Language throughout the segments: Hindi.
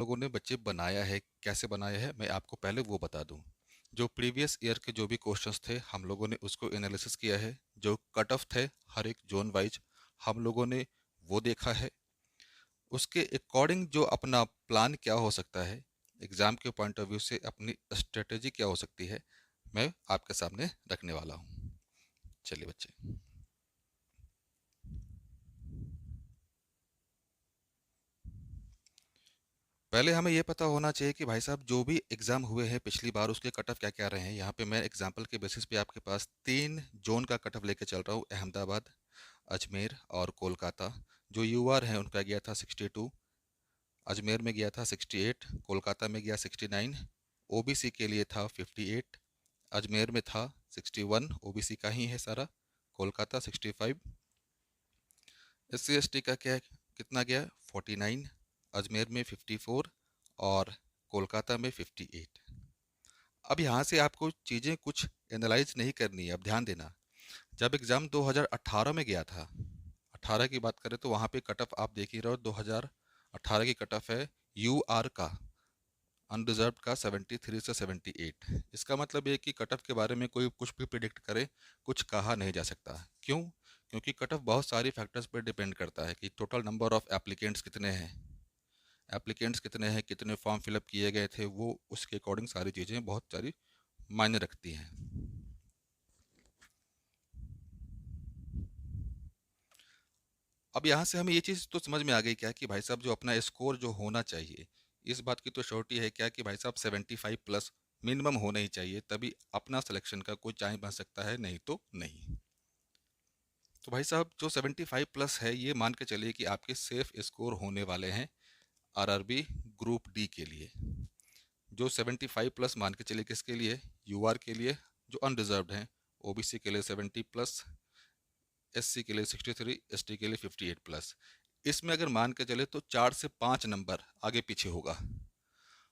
लोगों ने बच्चे बनाया है, कैसे बनाया है मैं आपको पहले वो बता दूं। जो प्रीवियस ईयर के जो भी क्वेश्चंस थे हम लोगों ने उसको एनालिसिस किया है। जो कट ऑफ थे हर एक जोन वाइज हम लोगों ने वो देखा है। उसके अकॉर्डिंग जो अपना प्लान क्या हो सकता है, एग्ज़ाम के पॉइंट ऑफ व्यू से अपनी स्ट्रेटेजी क्या हो सकती है, मैं आपके सामने रखने वाला हूँ। चलिए बच्चे, पहले हमें ये पता होना चाहिए कि भाई साहब जो भी एग्ज़ाम हुए हैं पिछली बार उसके कट ऑफ क्या क्या रहे हैं। यहाँ पे मैं एग्जांपल के बेसिस पे आपके पास 3 जोन का कट ऑफ लेके चल रहा हूँ। अहमदाबाद, अजमेर और कोलकाता। जो यूआर हैं उनका गया था 62, अजमेर में गया था 68, कोलकाता में गया 69, ओबीसी के लिए था 58, अजमेर में था 61, ओबीसी का ही है सारा, कोलकाता 65, एससी एसटी का क्या कितना गया 49, अजमेर में 54 और कोलकाता में 58। अब यहाँ से आपको चीज़ें कुछ एनालाइज नहीं करनी है। अब ध्यान देना, जब एग्ज़ाम 2018 में गया था, 18 की बात करें तो वहाँ पे कट ऑफ आप देख ही रहे हो। 2018 की कट ऑफ है यूआर का, अनरिजर्व्ड का 73 से 78। इसका मतलब ये कि कट ऑफ के बारे में कोई कुछ भी प्रिडिक्ट करे, कुछ कहा नहीं जा सकता। क्यों? क्योंकि कट ऑफ बहुत सारी फैक्टर्स पर डिपेंड करता है कि टोटल नंबर ऑफ एप्लीकेंट्स कितने हैं, कितने फॉर्म फिलअप किए गए थे, वो उसके अकॉर्डिंग सारी चीज़ें बहुत सारी मायने रखती हैं। अब यहाँ से हमें ये चीज़ तो समझ में आ गई क्या कि भाई साहब जो अपना स्कोर जो होना चाहिए, इस बात की तो श्योरिटी है क्या कि भाई साहब 75 प्लस मिनिमम होना ही चाहिए, तभी अपना सिलेक्शन का कोई चांस बन सकता है, नहीं तो नहीं। तो भाई साहब जो 75 प्लस है ये मान के चलिए कि आपके सेफ स्कोर होने वाले हैं आरआरबी ग्रुप डी के लिए। जो 75 प्लस मान के चलिए किसके लिए, यूआर के लिए जो अनरिजर्व्ड हैं, ओबीसी के लिए 70 प्लस, एससी के लिए 63, एसटी के लिए 58 प्लस। इसमें अगर मान के चले तो 4 से 5 नंबर आगे पीछे होगा।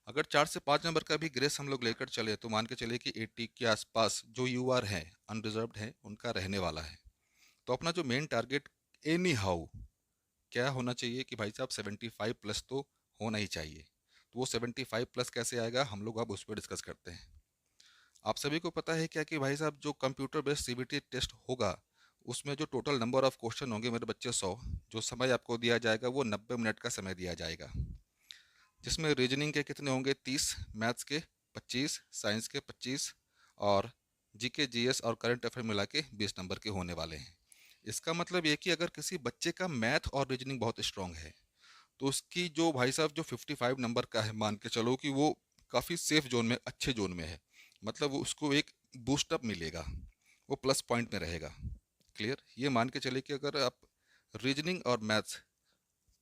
अगर 4 से 5 नंबर का भी ग्रेस हम लोग लेकर चले तो मान के चले कि 80 के आसपास जो यूआर हैं अनरिजर्व्ड हैं उनका रहने वाला है। तो अपना जो मेन टारगेट एनी हाउ क्या होना चाहिए कि भाई साहब 75 प्लस तो होना ही चाहिए। तो वो 75 प्लस कैसे आएगा हम लोग अब उस पर डिस्कस करते हैं। आप सभी को पता है क्या कि भाई साहब जो कंप्यूटर बेस्ड सीबीटी टेस्ट होगा उसमें जो टोटल नंबर ऑफ क्वेश्चन होंगे मेरे बच्चे 100, जो समय आपको दिया जाएगा वो 90 मिनट का समय दिया जाएगा। जिसमें रीजनिंग के कितने होंगे 30, मैथ्स के 25, साइंस के 25 और जीके जीएस और करंट अफेयर मिला के 20 नंबर के होने वाले हैं। इसका मतलब ये कि अगर किसी बच्चे का मैथ और रीजनिंग बहुत स्ट्रांग है तो उसकी जो भाई साहब जो 55 नंबर का है मान के चलो कि वो काफ़ी सेफ जोन में, अच्छे जोन में है। मतलब वो उसको एक बूस्टअप मिलेगा, वो प्लस पॉइंट में रहेगा। क्लियर? ये मान के चले कि अगर आप रीजनिंग और मैथ्स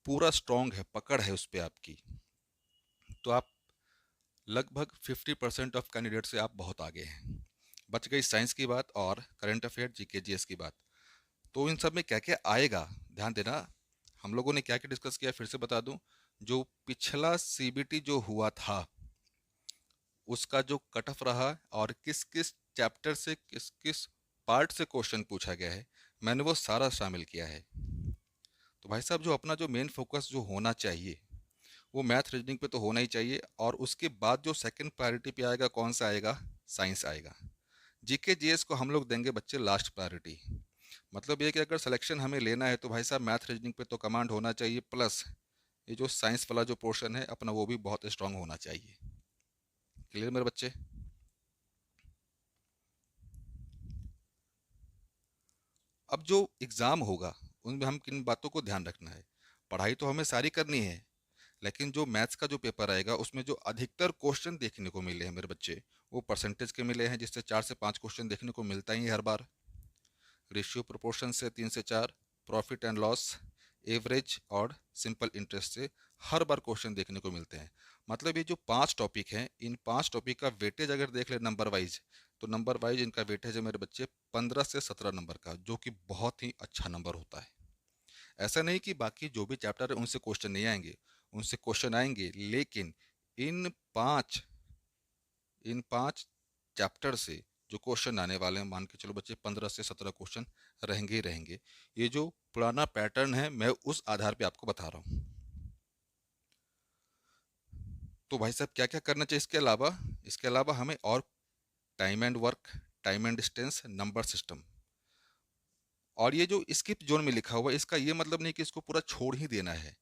पूरा स्ट्रांग है, पकड़ है उस पर आपकी, तो आप लगभग 50% ऑफ कैंडिडेट से आप बहुत आगे हैं। बच गई साइंस की बात और करंट अफेयर जीके जीएस की बात। तो इन सब में क्या क्या आएगा ध्यान देना। हम लोगों ने क्या क्या डिस्कस किया फिर से बता दूं। जो पिछला सीबीटी जो हुआ था उसका जो कट ऑफ रहा और किस किस चैप्टर से किस किस पार्ट से क्वेश्चन पूछा गया है, मैंने वो सारा शामिल किया है। तो भाई साहब जो अपना जो मेन फोकस जो होना चाहिए वो मैथ रीजनिंग पे तो होना ही चाहिए, और उसके बाद जो सेकंड प्रायोरिटी पे आएगा कौन सा आएगा, साइंस आएगा। जीके जीएस को हम लोग देंगे बच्चे लास्ट प्रायोरिटी। मतलब ये कि अगर सिलेक्शन हमें लेना है तो भाई साहब मैथ रीजनिंग पे तो कमांड होना चाहिए, प्लस ये जो साइंस वाला जो पोर्शन है अपना वो भी बहुत स्ट्रांग होना चाहिए। क्लियर मेरे बच्चे? अब जो एग्ज़ाम होगा उनमें हम किन बातों को ध्यान रखना है। पढ़ाई तो हमें सारी करनी है, लेकिन जो मैथ्स का जो पेपर आएगा उसमें जो अधिकतर क्वेश्चन देखने को मिले हैं मेरे बच्चे वो परसेंटेज के मिले हैं, जिससे 4 से 5 क्वेश्चन देखने को मिलता ही है हर बार। रेशियो प्रोपोर्शन से 3 से 4, प्रॉफिट एंड लॉस, एवरेज और सिंपल इंटरेस्ट से हर बार क्वेश्चन देखने को मिलते हैं। मतलब ये जो 5 टॉपिक हैं इन 5 टॉपिक का वेटेज अगर देख ले नंबर वाइज, तो नंबर वाइज इनका वेटेज है मेरे बच्चे 15 से 17 नंबर का, जो कि बहुत ही अच्छा नंबर होता है। ऐसा नहीं कि बाकी जो भी चैप्टर है उनसे क्वेश्चन नहीं आएंगे, उनसे क्वेश्चन आएंगे, लेकिन इन पांच इन 5 चैप्टर से जो क्वेश्चन आने वाले हैं मान के चलो बच्चे 15 से 17 क्वेश्चन रहेंगे ही रहेंगे। ये जो पुराना पैटर्न है मैं उस आधार पे आपको बता रहा हूँ। तो भाई साहब क्या क्या करना चाहिए इसके अलावा हमें और time and work, time and distance, number system. और ये जो स्किप जोन में लिखा हुआ है इसका ये मतलब नहीं कि इसको पूरा छोड़ ही देना है।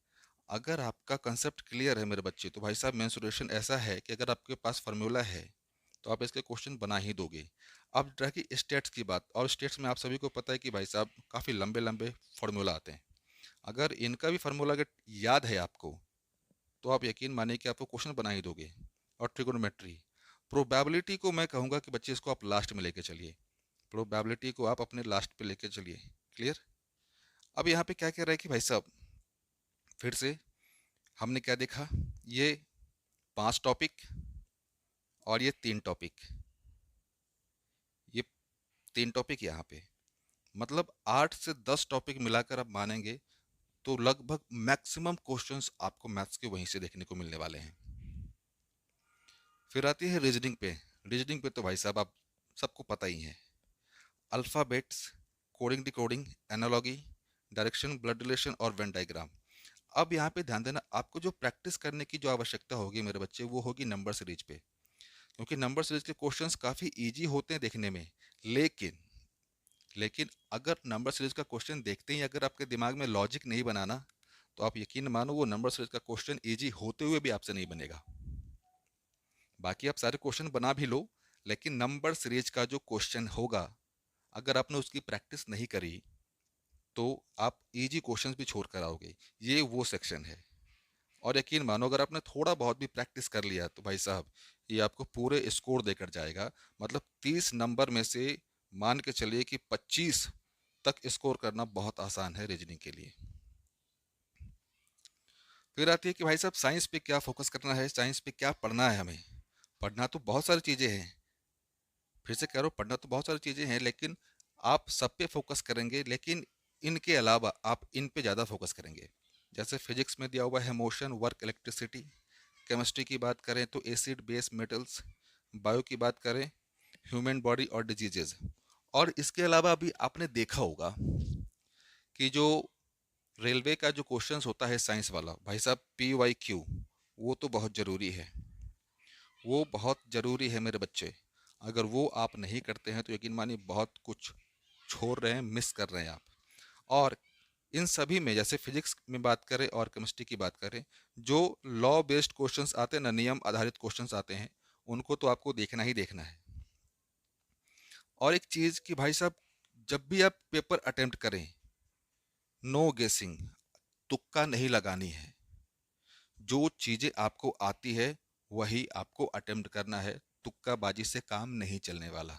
अगर आपका कंसेप्ट क्लियर है मेरे बच्चे, तो भाई साहब मेंसुरेशन ऐसा है कि अगर आपके पास फार्मूला है तो आप इसके क्वेश्चन बना ही दोगे। अब रही स्टेट्स की बात, और स्टेट्स में आप सभी को पता है कि भाई साहब काफ़ी लंबे लंबे फार्मूला आते हैं। अगर इनका भी फार्मूला अगर याद है आपको, तो आप यकीन मानिए कि आपको क्वेश्चन बना ही दोगे। और ट्रिगोनोमेट्री, प्रोबेबिलिटी को मैं कहूँगा कि बच्चे इसको आप लास्ट में लेके चलिए। प्रोबेबिलिटी को आप अपने लास्ट पे लेके चलिए। क्लियर। अब यहाँ पे क्या कह रहा है कि भाई साहब फिर से हमने क्या देखा, ये 5 टॉपिक और ये 3 टॉपिक, ये 3 टॉपिक यहाँ पे, मतलब 8 से 10 टॉपिक मिलाकर आप मानेंगे तो लगभग मैक्सिमम क्वेश्चंस आपको मैथ्स के वहीं से देखने को मिलने वाले हैं। फिर आती है रीजनिंग पे। रीजनिंग पे तो भाई साहब आप सबको पता ही है, alphabets, coding decoding, analogy, direction, blood relation और वेन डायग्राम। अब यहाँ पे ध्यान देना, आपको जो प्रैक्टिस करने की जो आवश्यकता होगी मेरे बच्चे, वो होगी नंबर सीरीज पे। क्योंकि नंबर सीरीज के क्वेश्चंस काफ़ी इजी होते हैं देखने में, लेकिन लेकिन अगर नंबर सीरीज का क्वेश्चन देखते ही अगर आपके दिमाग में लॉजिक नहीं बनाना, तो आप यकीन मानो वो नंबर सीरीज का क्वेश्चन इजी होते हुए भी आपसे नहीं बनेगा। बाकी आप सारे क्वेश्चन बना भी लो, लेकिन नंबर सीरीज का जो क्वेश्चन होगा, अगर आपने उसकी प्रैक्टिस नहीं करी तो आप इजी क्वेश्चंस भी छोड़ कर आओगे। ये वो सेक्शन है। और यकीन मानो अगर आपने थोड़ा बहुत भी प्रैक्टिस कर लिया तो भाई साहब ये आपको पूरे स्कोर देकर जाएगा। मतलब 30 नंबर में से मान के चलिए कि 25 तक स्कोर करना बहुत आसान है रीजनिंग के लिए। फिर आती है कि भाई साहब साइंस पे क्या फोकस करना है, साइंस पे क्या पढ़ना है हमें। पढ़ना तो बहुत सारी चीज़ें हैं, फिर से कह रहा हूँ पढ़ना तो बहुत सारी चीज़ें हैं, लेकिन आप सब पे फोकस करेंगे, लेकिन इनके अलावा आप इन पे ज़्यादा फोकस करेंगे। जैसे फिजिक्स में दिया हुआ है मोशन, वर्क, इलेक्ट्रिसिटी। केमिस्ट्री की बात करें तो एसिड, बेस, मेटल्स। बायो की बात करें ह्यूमन बॉडी और डिजीजेज। और इसके अलावा अभी आपने देखा होगा कि जो रेलवे का जो क्वेश्चंस होता है साइंस वाला, भाई साहब PYQ, वो तो बहुत ज़रूरी है। वो बहुत ज़रूरी है मेरे बच्चे। अगर वो आप नहीं करते हैं तो यकीन मानिए बहुत कुछ छोड़ रहे हैं, मिस कर रहे हैं आप। और इन सभी में जैसे फिजिक्स में बात करें और केमिस्ट्री की बात करें, जो लॉ बेस्ड क्वेश्चंस आते हैं ना, नियम आधारित क्वेश्चंस आते हैं, उनको तो आपको देखना ही देखना है। और एक चीज़ कि भाई साहब जब भी आप पेपर अटेम्प्ट करें, नो गेसिंग, तुक्का नहीं लगानी है। जो चीज़ें आपको आती है वही आपको अटेम्प्ट करना है। तुक्काबाजी से काम नहीं चलने वाला।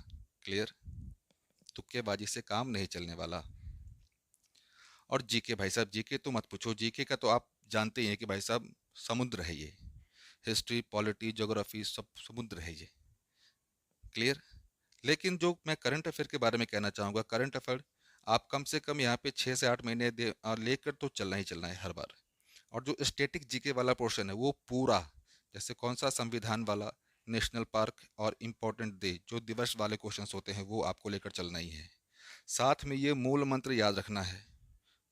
क्लियर। तुक्केबाजी से काम नहीं चलने वाला। और जीके भाई साहब, जीके तो मत पूछो, जीके का तो आप जानते ही हैं कि भाई साहब समुद्र है ये। हिस्ट्री, पॉलिटी, ज्योग्राफी सब समुद्र है ये। क्लियर। लेकिन जो मैं करंट अफेयर के बारे में कहना चाहूँगा, करंट अफेयर आप कम से कम यहाँ पे 6 से 8 महीने लेकर तो चलना ही चलना है हर बार। और जो स्टैटिक जीके वाला पोर्शन है वो पूरा, जैसे कौन सा संविधान वाला, नेशनल पार्क और इम्पोर्टेंट डे, जो दिवस वाले क्वेश्चंस होते हैं वो आपको लेकर चलना ही है। साथ में ये मूल मंत्र याद रखना है।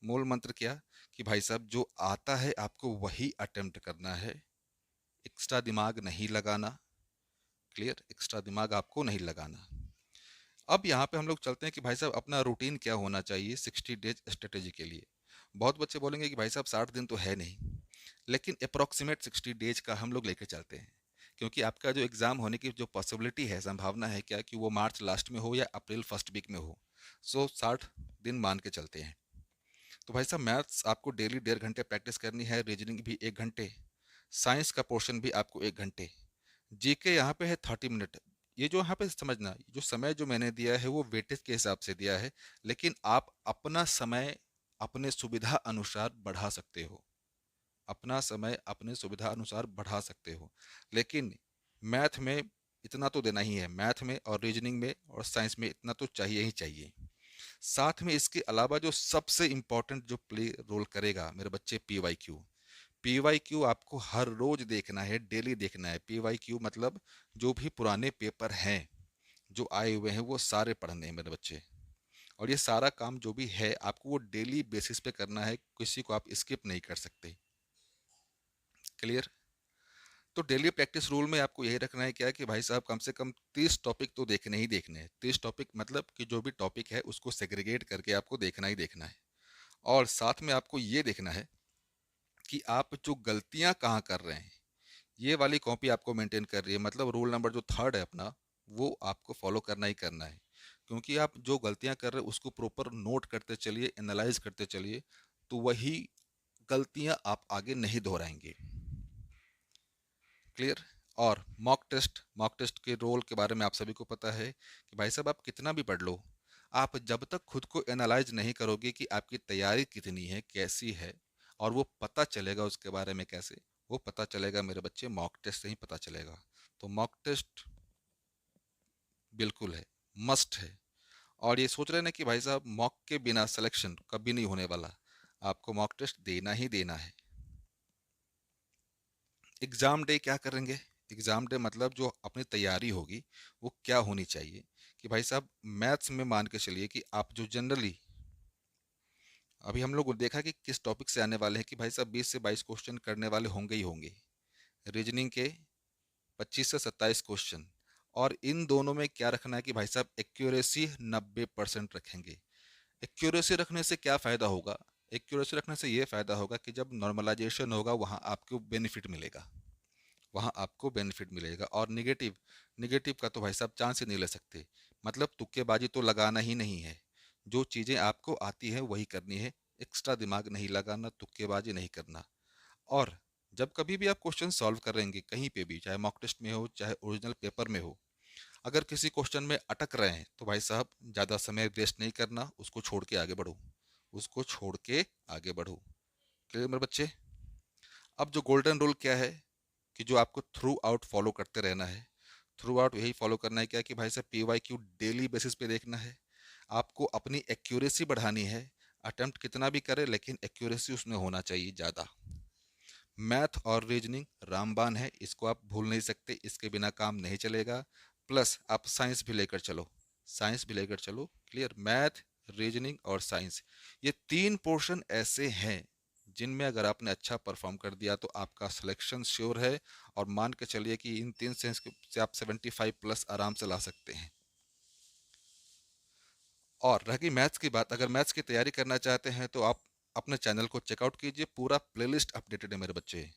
मूल मंत्र क्या, कि भाई साहब जो आता है आपको वही अटेम्प्ट करना है, एक्स्ट्रा दिमाग नहीं लगाना। क्लियर। एक्स्ट्रा दिमाग आपको नहीं लगाना। अब यहाँ पे हम लोग चलते हैं कि भाई साहब अपना रूटीन क्या होना चाहिए 60 डेज स्ट्रेटेजी के लिए। बहुत बच्चे बोलेंगे कि भाई साहब 60 दिन तो है नहीं, लेकिन अप्रॉक्सीमेट 60 डेज का हम लोग लेके चलते हैं। क्योंकि आपका जो एग्ज़ाम होने की जो पॉसिबिलिटी है, संभावना है क्या, कि वो मार्च लास्ट में हो या अप्रैल फर्स्ट वीक में हो। सो 60 दिन मान के चलते हैं। तो भाई साहब मैथ्स आपको डेली 1.5 घंटे प्रैक्टिस करनी है, रीजनिंग भी 1 घंटे, साइंस का पोर्शन भी आपको 1 घंटे, जीके यहाँ पे है 30 मिनट। ये जो यहाँ पे समझना, जो समय जो मैंने दिया है वो वेटेज के हिसाब से दिया है, लेकिन आप अपना समय अपने सुविधा अनुसार बढ़ा सकते हो। अपना समय अपने सुविधा अनुसार बढ़ा सकते हो, लेकिन मैथ में इतना तो देना ही है, मैथ में और रीजनिंग में और साइंस में इतना तो चाहिए ही चाहिए। साथ में इसके अलावा जो सबसे इम्पोर्टेंट जो प्ले रोल करेगा मेरे बच्चे, PYQ। PYQ आपको हर रोज देखना है, डेली देखना है। PYQ मतलब जो भी पुराने पेपर हैं जो आए हुए हैं वो सारे पढ़ने हैं मेरे बच्चे। और ये सारा काम जो भी है आपको वो डेली बेसिस पे करना है, किसी को आप स्किप नहीं कर सकते। क्लियर। तो डेली प्रैक्टिस रूल में आपको यही रखना है क्या कि भाई साहब कम से कम 30 टॉपिक तो देखने ही देखने हैं। 30 टॉपिक मतलब कि जो भी टॉपिक है उसको सेग्रीगेट करके आपको देखना ही देखना है। और साथ में आपको ये देखना है कि आप जो गलतियां कहाँ कर रहे हैं, ये वाली कॉपी आपको मेंटेन कर रही है। मतलब रूल नंबर जो थर्ड है अपना, वो आपको फॉलो करना ही करना है। क्योंकि आप जो गलतियां कर रहे हैं उसको प्रॉपर नोट करते चलिए, एनालाइज करते चलिए, तो वही गलतियां आप आगे नहीं दोहराएंगे। क्लियर। और मॉक टेस्ट के रोल के बारे में आप सभी को पता है कि भाई साहब आप कितना भी पढ़ लो, आप जब तक खुद को एनालाइज नहीं करोगे कि आपकी तैयारी कितनी है, कैसी है, और वो पता चलेगा उसके बारे में कैसे, वो पता चलेगा मेरे बच्चे मॉक टेस्ट से ही पता चलेगा। तो मॉक टेस्ट बिल्कुल है, मस्ट है। और ये सोच रहे हैं ना कि भाई साहब मॉक के बिना सिलेक्शन कभी नहीं होने वाला, आपको मॉक टेस्ट देना ही देना है। एग्ज़ाम डे क्या करेंगे? एग्ज़ाम डे मतलब जो अपनी तैयारी होगी वो क्या होनी चाहिए कि भाई साहब मैथ्स में मान के चलिए कि आप जो जनरली अभी हम लोग देखा कि किस टॉपिक से आने वाले हैं कि भाई साहब 20 से 22 क्वेश्चन करने वाले होंगे ही होंगे। रीजनिंग के 25 से 27 क्वेश्चन। और इन दोनों में क्या रखना है कि भाई साहब एक्यूरेसी 90% रखेंगे। एक्यूरेसी रखने से क्या फ़ायदा होगा? एक्यूरेसी रखने से ये फ़ायदा होगा कि जब नॉर्मलाइजेशन होगा वहाँ आपको बेनिफिट मिलेगा, वहाँ आपको बेनिफिट मिलेगा। और निगेटिव, निगेटिव का तो भाई साहब चांस ही नहीं ले सकते। मतलब तुक्केबाजी तो लगाना ही नहीं है, जो चीज़ें आपको आती है वही करनी है। एक्स्ट्रा दिमाग नहीं लगाना, तुक्केबाजी नहीं करना। और जब कभी भी आप क्वेश्चन सॉल्व करेंगे कहीं पे भी, चाहे मॉक टेस्ट में हो चाहे ओरिजिनल पेपर में हो, अगर किसी क्वेश्चन में अटक रहे हैं तो भाई साहब ज़्यादा समय वेस्ट नहीं करना, उसको छोड़ के आगे बढ़ो, उसको छोड़ के आगे बढ़ो। क्लियर मेरे बच्चे। अब जो गोल्डन रूल क्या है कि जो आपको थ्रू आउट फॉलो करते रहना है। थ्रू आउट यही फॉलो करना है क्या कि भाई साहब PYQ डेली बेसिस पे देखना है। आपको अपनी एक्यूरेसी बढ़ानी है। अटेम्प्ट कितना भी करे लेकिन एक्यूरेसी उसमें होना चाहिए ज़्यादा। मैथ और रीजनिंग रामबान है, इसको आप भूल नहीं सकते, इसके बिना काम नहीं चलेगा। प्लस आप साइंस भी लेकर चलो, साइंस भी लेकर चलो। क्लियर। मैथ, रीजनिंग और साइंस, ये तीन पोर्शन ऐसे हैं जिनमें अगर आपने अच्छा परफॉर्म कर दिया तो आपका सिलेक्शन श्योर है। और मान के चलिए कि इन तीन सेंस से आप 75+ आराम से ला सकते हैं। और रही मैथ्स की बात, अगर मैथ्स की तैयारी करना चाहते हैं तो आप अपने चैनल को चेकआउट कीजिए, पूरा प्लेलिस्ट अपडेटेड है मेरे बच्चे।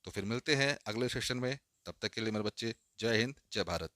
तो फिर मिलते हैं अगले सेशन में, तब तक के लिए मेरे बच्चे जय हिंद जय भारत।